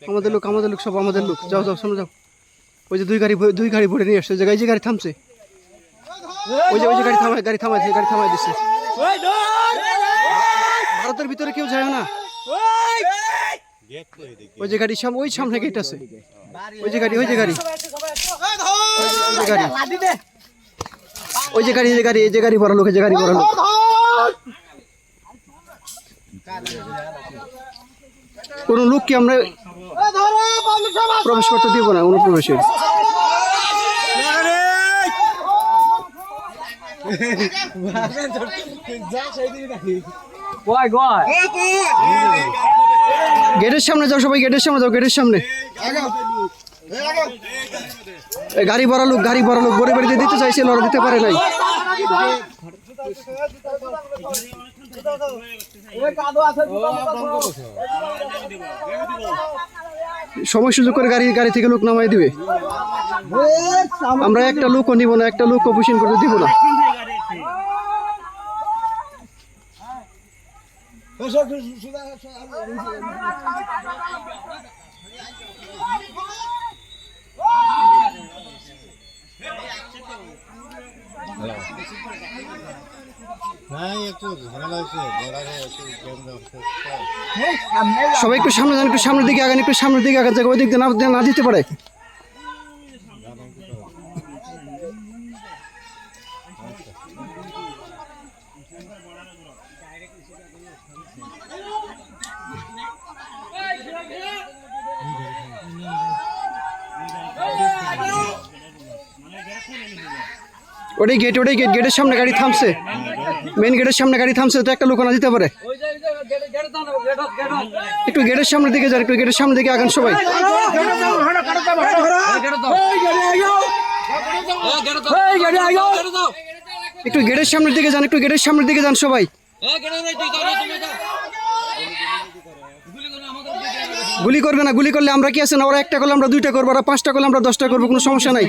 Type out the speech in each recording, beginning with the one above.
আমাদের লোক সব আমাদের লোক। যাও যাও সামনে যাও। ওই যে দুই গাড়ি ভরে নিয়ে আসছে। জায়গায় যে গাড়ি থামছে, ওই যে গাড়ি থামায় দিচ্ছে। ভারতের ভিতরে কেউ যায় না। ওই যে গাড়ি ওই সামনে গেট আছে। ওই যে গাড়ি এই যে গাড়ি বড় লোক, কোন লোককে আমরা প্রবেশ করতে দিব না অনুপ্রবেশে। গেটের সামনে যাও সবাই, গেটের সামনে। গাড়ি বড় লোক বড় বাড়িতে দিতে চাইছে, ওরা দিতে পারে নাই। সময় সুযোগ করে গাড়ি থেকে লোক নামাই দিবে। আমরা একটা লোকও নিব না, একটা লোক অপোজিশন করতে দিব না। সবাই একটু সামনে যান, একটু সামনের দিকে আগান, ওই দিক দিয়ে না দিতে পারে। ওটাই গেট গেটের সামনে গাড়ি থামছে, মেন গেটের সামনে গাড়ি থামছে, তো একটা লোক না দিতে পারে। একটু গেটের সামনের দিকে যান, একটু গেটের সামনের দিকে আগান সবাই। একটু গেটের সামনের দিকে যান, সবাই। গুলি করবে না, গুলি করলে আমরা কি আছে না, ওরা একটা করলে আমরা দুইটা করবো, ওরা পাঁচটা করলে আমরা 10টা করবো, কোনো সমস্যা নাই।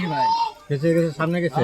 সামনে গেছে